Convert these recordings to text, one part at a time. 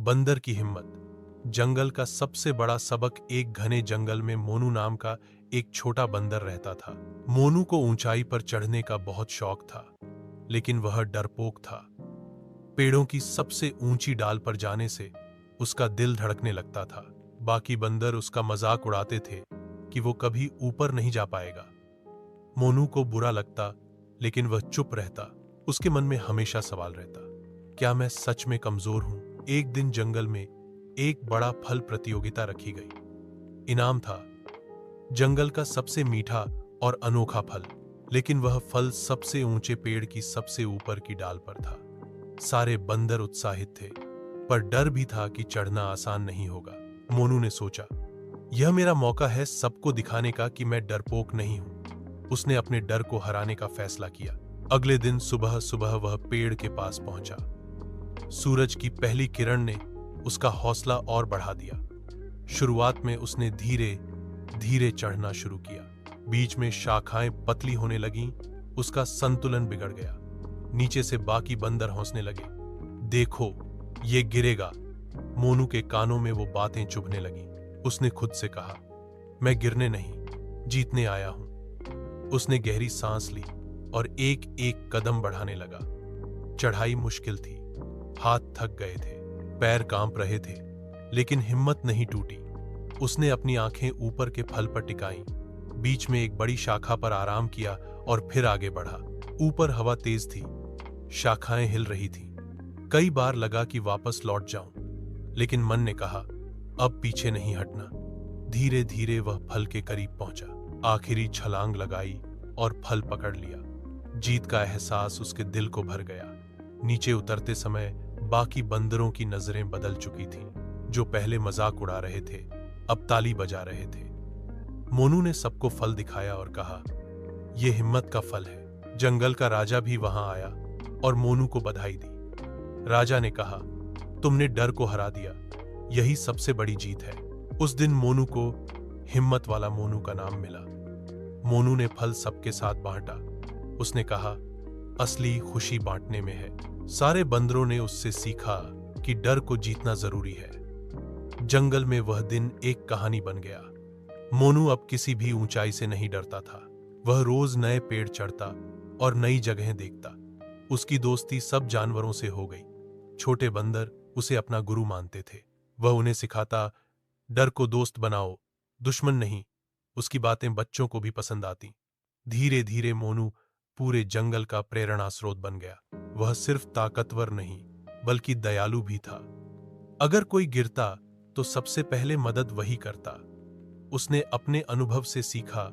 बंदर की हिम्मत। जंगल का सबसे बड़ा सबक। एक घने जंगल में मोनू नाम का एक छोटा बंदर रहता था। मोनू को ऊंचाई पर चढ़ने का बहुत शौक था, लेकिन वह डरपोक था। पेड़ों की सबसे ऊंची डाल पर जाने से उसका दिल धड़कने लगता था। बाकी बंदर उसका मजाक उड़ाते थे कि वो कभी ऊपर नहीं जा पाएगा। मोनू को बुरा लगता, लेकिन वह चुप रहता। उसके मन में हमेशा सवाल रहता, क्या मैं सच में कमजोर हूं? एक दिन जंगल में एक बड़ा फल प्रतियोगिता रखी गई। इनाम था जंगल का सबसे मीठा और अनोखा फल। लेकिन वह फल सबसे ऊंचे पेड़ की सबसे ऊपर की डाल पर था। सारे बंदर उत्साहित थे, पर डर भी था कि चढ़ना आसान नहीं होगा। मोनू ने सोचा, यह मेरा मौका है सबको दिखाने का कि मैं डरपोक नहीं हूं। उसने अपने डर को हराने का फैसला किया। अगले दिन सुबह सुबह वह पेड़ के पास पहुंचा। सूरज की पहली किरण ने उसका हौसला और बढ़ा दिया। शुरुआत में उसने धीरे धीरे चढ़ना शुरू किया। बीच में शाखाएं पतली होने लगीं, उसका संतुलन बिगड़ गया। नीचे से बाकी बंदर हंसने लगे, देखो ये गिरेगा। मोनू के कानों में वो बातें चुभने लगीं। उसने खुद से कहा, मैं गिरने नहीं, जीतने आया हूं। उसने गहरी सांस ली और एक एक कदम बढ़ाने लगा। चढ़ाई मुश्किल थी, हाथ थक गए थे, पैर कांप रहे थे, लेकिन हिम्मत नहीं टूटी। उसने अपनी आंखें ऊपर के फल पर टिकाईं, बीच में एक बड़ी शाखा पर आराम किया और फिर आगे बढ़ा। ऊपर हवा तेज थी, शाखाएं हिल रही थीं। कई बार लगा कि वापस लौट जाऊं, लेकिन मन ने कहा, अब पीछे नहीं हटना। धीरे धीरे वह फल के करीब पहुंचा। आखिरी छलांग लगाई और फल पकड़ लिया। जीत का एहसास उसके दिल को भर गया। नीचे उतरते समय बाकी बंदरों की नजरें बदल चुकी थीं। जो पहले मजाक उड़ा रहे थे, अब ताली बजा रहे थे। मोनू ने सबको फल दिखाया और कहा, यह हिम्मत का फल है। जंगल का राजा भी वहां आया और मोनू को बधाई दी। राजा ने कहा, तुमने डर को हरा दिया, यही सबसे बड़ी जीत है। उस दिन मोनू को हिम्मत वाला मोनू का नाम मिला। मोनू ने फल सबके साथ बांटा। उसने कहा, असली खुशी बांटने में है। सारे बंदरों ने उससे सीखा कि डर को जीतना जरूरी है। जंगल में वह दिन एक कहानी बन गया। मोनू अब किसी भी ऊंचाई से नहीं डरता था। वह रोज नए पेड़ चढ़ता और नई जगहें देखता। उसकी दोस्ती सब जानवरों से हो गई। छोटे बंदर उसे अपना गुरु मानते थे। वह उन्हें सिखाता, डर को दोस्त बनाओ, दुश्मन नहीं। उसकी बातें बच्चों को भी पसंद आती। धीरे धीरे मोनू पूरे जंगल का प्रेरणा स्रोत बन गया। वह सिर्फ ताकतवर नहीं, बल्कि दयालु भी था। अगर कोई गिरता तो सबसे पहले मदद वही करता। उसने अपने अनुभव से सीखा,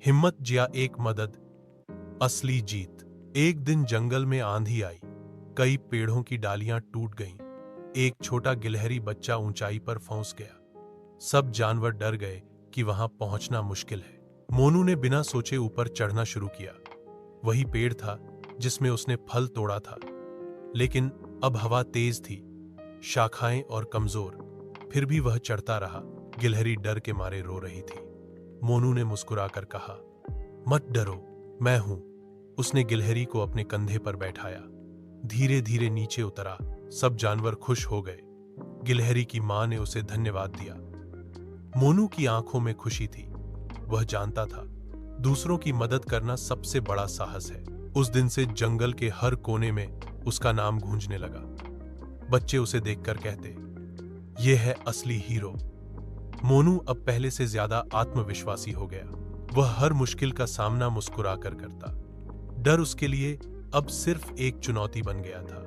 हिम्मत जिया एक मदद, असली जीत। एक दिन जंगल में आंधी आई। कई पेड़ों की डालियां टूट गईं। एक छोटा गिलहरी बच्चा ऊंचाई पर फंस गया। सब जानवर डर गए कि वहां पहुंचना मुश्किल है। मोनू ने बिना सोचे ऊपर चढ़ना शुरू किया। वही पेड़ था जिसमें उसने फल तोड़ा था, लेकिन अब हवा तेज थी, शाखाएं और कमजोर। फिर भी वह चढ़ता रहा। गिलहरी डर के मारे रो रही थी। मोनू ने मुस्कुराकर कहा, मत डरो, मैं हूं। उसने गिलहरी को अपने कंधे पर बैठाया। धीरे धीरे नीचे उतरा। सब जानवर खुश हो गए। गिलहरी की मां ने उसे धन्यवाद दिया। मोनू की आंखों में खुशी थी। वह जानता था, दूसरों की मदद करना सबसे बड़ा साहस है। उस दिन से जंगल के हर कोने में उसका नाम गूंजने लगा। बच्चे उसे देखकर कहते, यह है असली हीरो। मोनू अब पहले से ज्यादा आत्मविश्वासी हो गया। वह हर मुश्किल का सामना मुस्कुराकर करता। डर उसके लिए अब सिर्फ एक चुनौती बन गया था।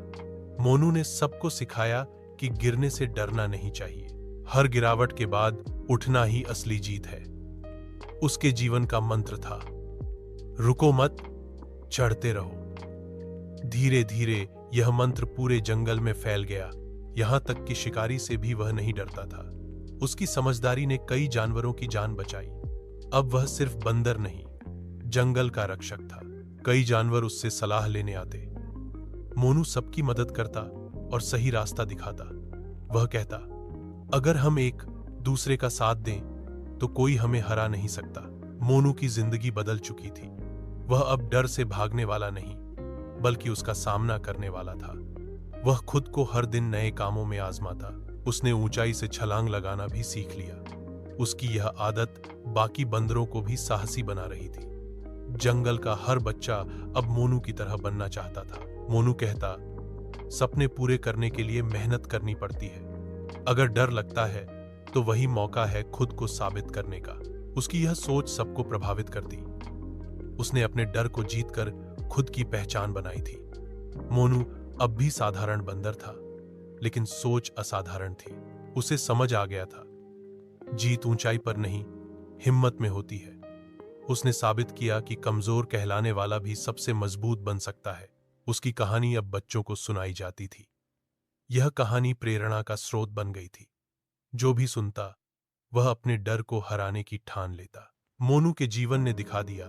मोनू ने सबको सिखाया कि गिरने से डरना नहीं चाहिए। हर गिरावट के बाद उठना ही असली जीत है। उसके जीवन का मंत्र था, रुको मत, चढ़ते रहो। धीरे धीरे यह मंत्र पूरे जंगल में फैल गया। यहां तक कि शिकारी से भी वह नहीं डरता था। उसकी समझदारी ने कई जानवरों की जान बचाई। अब वह सिर्फ बंदर नहीं, जंगल का रक्षक था। कई जानवर उससे सलाह लेने आते। मोनू सबकी मदद करता और सही रास्ता दिखाता। वह कहता, अगर हम एक दूसरे का साथ दें तो कोई हमें हरा नहीं सकता। मोनू की जिंदगी बदल चुकी थी। वह अब डर से भागने वाला नहीं, बल्कि उसका सामना करने वाला था। वह खुद को हर दिन नए कामों में आजमाता। उसने ऊंचाई से छलांग लगाना भी सीख लिया। उसकी यह आदत बाकी बंदरों को भी साहसी बना रही थी। जंगल का हर बच्चा अब मोनू की तरह बनना चाहता था। मोनू कहता, सपने पूरे करने के लिए मेहनत करनी पड़ती है। अगर डर लगता है तो वही मौका है खुद को साबित करने का। उसकी यह सोच सबको प्रभावित करती। उसने अपने डर को जीतकर खुद की पहचान बनाई थी। मोनू अब भी साधारण बंदर था, लेकिन सोच असाधारण थी। उसे समझ आ गया था, जीत ऊंचाई पर नहीं, हिम्मत में होती है। उसने साबित किया कि कमजोर कहलाने वाला भी सबसे मजबूत बन सकता है। उसकी कहानी अब बच्चों को सुनाई जाती थी। यह कहानी प्रेरणा का स्रोत बन गई थी। जो भी सुनता, वह अपने डर को हराने की ठान लेता। मोनू के जीवन ने दिखा दिया,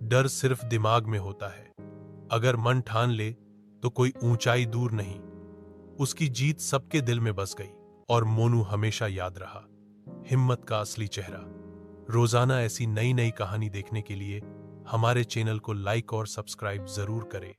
डर सिर्फ दिमाग में होता है। अगर मन ठान ले तो कोई ऊंचाई दूर नहीं। उसकी जीत सबके दिल में बस गई और मोनू हमेशा याद रहा, हिम्मत का असली चेहरा। रोजाना ऐसी नई नई कहानी देखने के लिए हमारे चैनल को लाइक और सब्सक्राइब जरूर करें।